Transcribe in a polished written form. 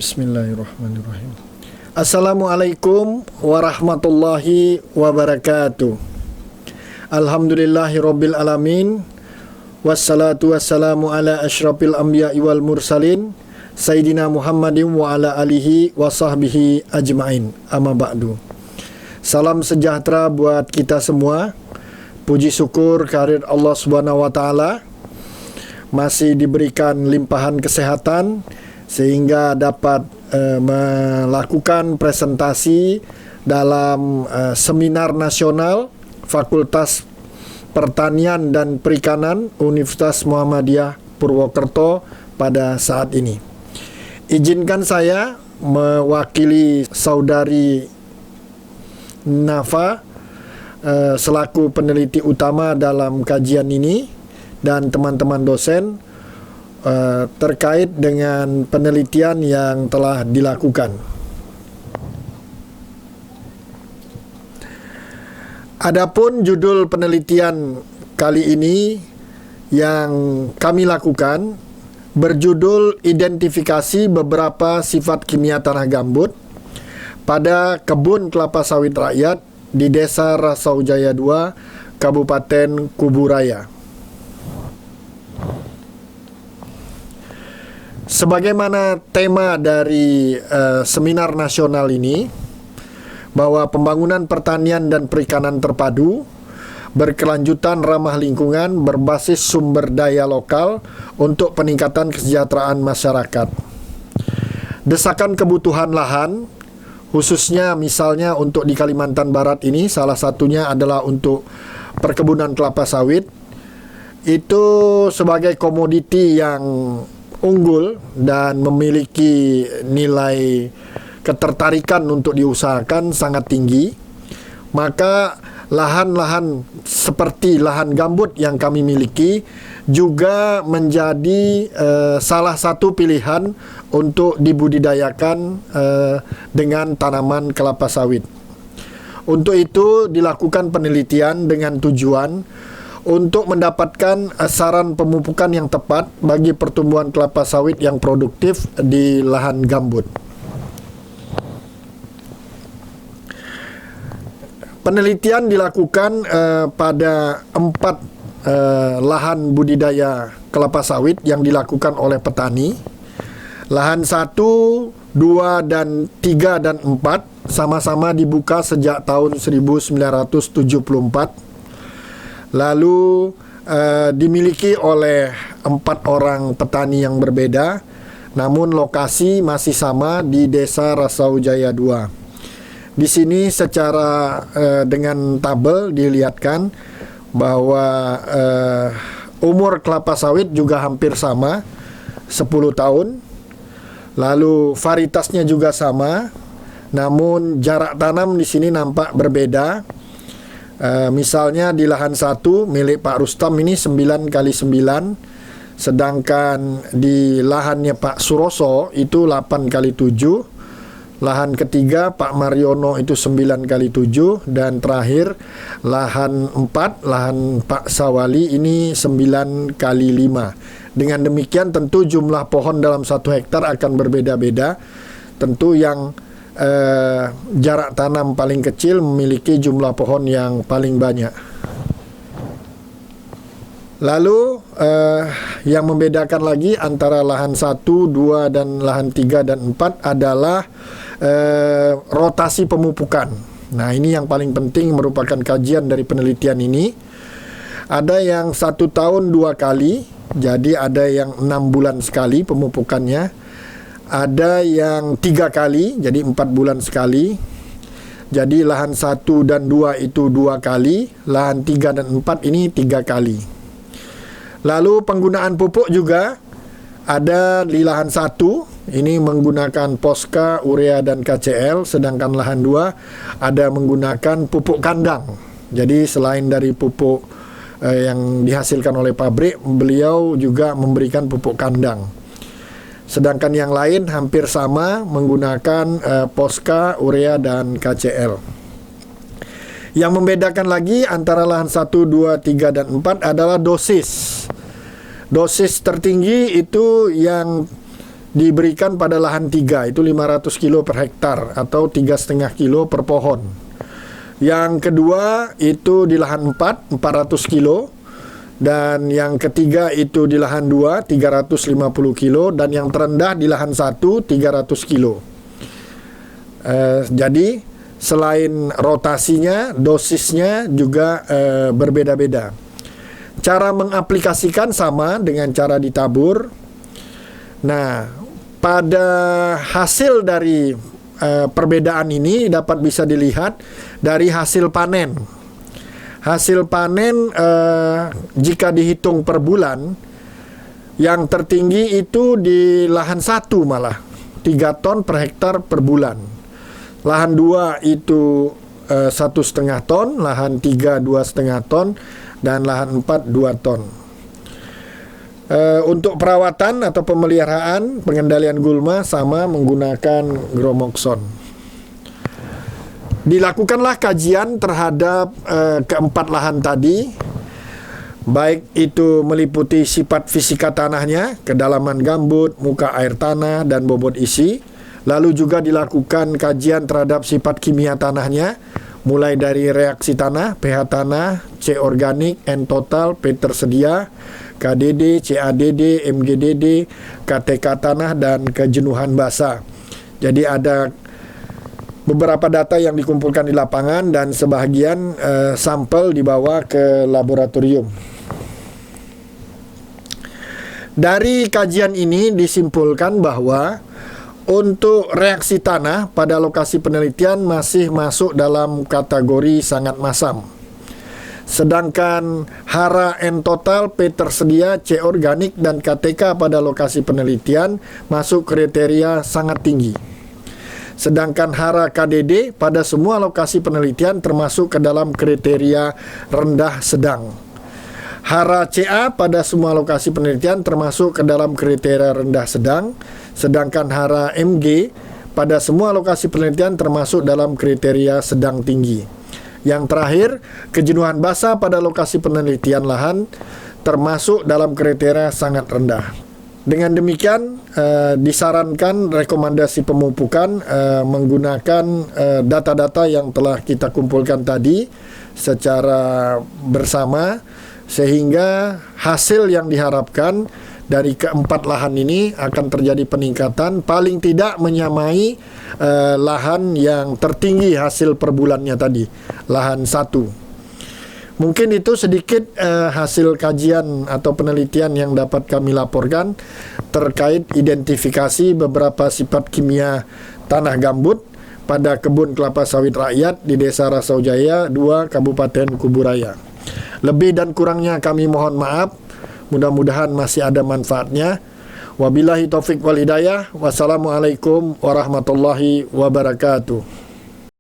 Bismillahirrahmanirrahim. Assalamualaikum warahmatullahi wabarakatuh. Alhamdulillahirabbil alamin. Wassalatu wassalamu ala asyrafil anbiya'i wal mursalin Sayyidina Muhammadin wa ala alihi wa sahbihi ajma'in. Amma ba'du. Salam sejahtera buat kita semua. Puji syukur kehadirat Allah Subhanahu wa taala, masih diberikan limpahan kesehatan sehingga dapat melakukan presentasi dalam seminar nasional Fakultas Pertanian dan Perikanan Universitas Muhammadiyah Purwokerto pada saat ini. Izinkan saya mewakili saudari Nafa selaku peneliti utama dalam kajian ini dan teman-teman dosen terkait dengan penelitian yang telah dilakukan. Adapun judul penelitian kali ini yang kami lakukan berjudul Identifikasi Beberapa Sifat Kimia Tanah Gambut pada Kebun Kelapa Sawit Rakyat di Desa Rasaujaya 2, Kabupaten Kuburaya. Sebagaimana tema dari seminar nasional ini, bahwa pembangunan pertanian dan perikanan terpadu, berkelanjutan, ramah lingkungan, berbasis sumber daya lokal untuk peningkatan kesejahteraan masyarakat. Desakan kebutuhan lahan, khususnya misalnya untuk di Kalimantan Barat ini, salah satunya adalah untuk perkebunan kelapa sawit, itu sebagai komoditi yang unggul dan memiliki nilai ketertarikan untuk diusahakan sangat tinggi, maka lahan-lahan seperti lahan gambut yang kami miliki juga menjadi salah satu pilihan untuk dibudidayakan dengan tanaman kelapa sawit. Untuk itu dilakukan penelitian dengan tujuan untuk mendapatkan saran pemupukan yang tepat bagi pertumbuhan kelapa sawit yang produktif di lahan gambut. Penelitian dilakukan pada 4 lahan budidaya kelapa sawit yang dilakukan oleh petani. Lahan 1, 2, dan 3 dan 4 sama-sama dibuka sejak tahun 1974. Lalu dimiliki oleh 4 orang petani yang berbeda, namun lokasi masih sama di Desa Rasaujaya 2. Di sini secara dengan tabel dilihatkan bahwa umur kelapa sawit juga hampir sama, 10 tahun. Lalu varietasnya juga sama, namun jarak tanam di sini nampak berbeda. Misalnya di lahan 1 milik Pak Rustam ini 9x9, sedangkan di lahannya Pak Suroso itu 8x7. Lahan ketiga Pak Mariono itu 9x7, dan terakhir lahan 4, lahan Pak Sawali ini 9x5. Dengan demikian tentu jumlah pohon dalam 1 hektar akan berbeda-beda. Tentu yang jarak tanam paling kecil memiliki jumlah pohon yang paling banyak. Lalu yang membedakan lagi antara lahan 1, 2, dan lahan 3 dan 4 adalah rotasi pemupukan. Nah, ini yang paling penting merupakan kajian dari penelitian ini. Ada yang 1 tahun 2 kali, jadi ada yang 6 bulan sekali pemupukannya. Ada yang 3 kali, jadi 4 bulan sekali. Jadi lahan 1 dan 2 itu 2 kali, lahan 3 dan 4 ini 3 kali. Lalu penggunaan pupuk juga ada di lahan 1, ini menggunakan Posca, Urea, dan KCL. Sedangkan lahan 2 ada menggunakan pupuk kandang. Jadi selain dari pupuk yang dihasilkan oleh pabrik, beliau juga memberikan pupuk kandang. Sedangkan yang lain hampir sama menggunakan Posca, Urea, dan KCL. Yang membedakan lagi antara lahan 1, 2, 3, dan 4 adalah dosis. Dosis tertinggi itu yang diberikan pada lahan 3, itu 500 kilo per hektar atau 3,5 kilo per pohon. Yang kedua itu di lahan 4, 400 kilo. Dan yang ketiga itu di lahan 2, 350 kilo. Dan yang terendah di lahan 1, 300 kilo. Jadi selain rotasinya, dosisnya juga berbeda-beda. Cara mengaplikasikan sama dengan cara ditabur. Nah, pada hasil dari perbedaan ini dapat bisa dilihat dari hasil panen. Hasil panen jika dihitung per bulan, yang tertinggi itu di lahan 1 malah 3 ton per hektar per bulan. Lahan 2 itu 1,5 ton, lahan 3 2,5 ton, dan lahan 4 2 ton. Untuk perawatan atau pemeliharaan pengendalian gulma sama menggunakan Gromoxon. Dilakukanlah kajian terhadap keempat lahan tadi, baik itu meliputi sifat fisika tanahnya, kedalaman gambut, muka air tanah, dan bobot isi. Lalu juga dilakukan kajian terhadap sifat kimia tanahnya, mulai dari reaksi tanah, pH tanah, C organik, N total, P tersedia, KDD, CADD, MGDD, KTK tanah, dan kejenuhan basa. Jadi ada beberapa data yang dikumpulkan di lapangan dan sebahagian sampel dibawa ke laboratorium. Dari kajian ini disimpulkan bahwa untuk reaksi tanah pada lokasi penelitian masih masuk dalam kategori sangat masam. Sedangkan hara N total, P tersedia, C organik, dan KTK pada lokasi penelitian masuk kriteria sangat tinggi. Sedangkan hara KDD pada semua lokasi penelitian termasuk ke dalam kriteria rendah sedang. Hara CA pada semua lokasi penelitian termasuk ke dalam kriteria rendah sedang. Sedangkan hara MG pada semua lokasi penelitian termasuk dalam kriteria sedang tinggi. Yang terakhir, kejenuhan basa pada lokasi penelitian lahan termasuk dalam kriteria sangat rendah. Dengan demikian, disarankan rekomendasi pemupukan menggunakan data-data yang telah kita kumpulkan tadi secara bersama, sehingga hasil yang diharapkan dari keempat lahan ini akan terjadi peningkatan, paling tidak menyamai lahan yang tertinggi hasil per bulannya tadi, lahan 1. Mungkin itu sedikit hasil kajian atau penelitian yang dapat kami laporkan terkait identifikasi beberapa sifat kimia tanah gambut pada kebun kelapa sawit rakyat di Desa Rasaujaya 2, Kabupaten Kuburaya. Lebih dan kurangnya kami mohon maaf, mudah-mudahan masih ada manfaatnya. Wabillahi taufik wal hidayah. Wassalamualaikum warahmatullahi wabarakatuh.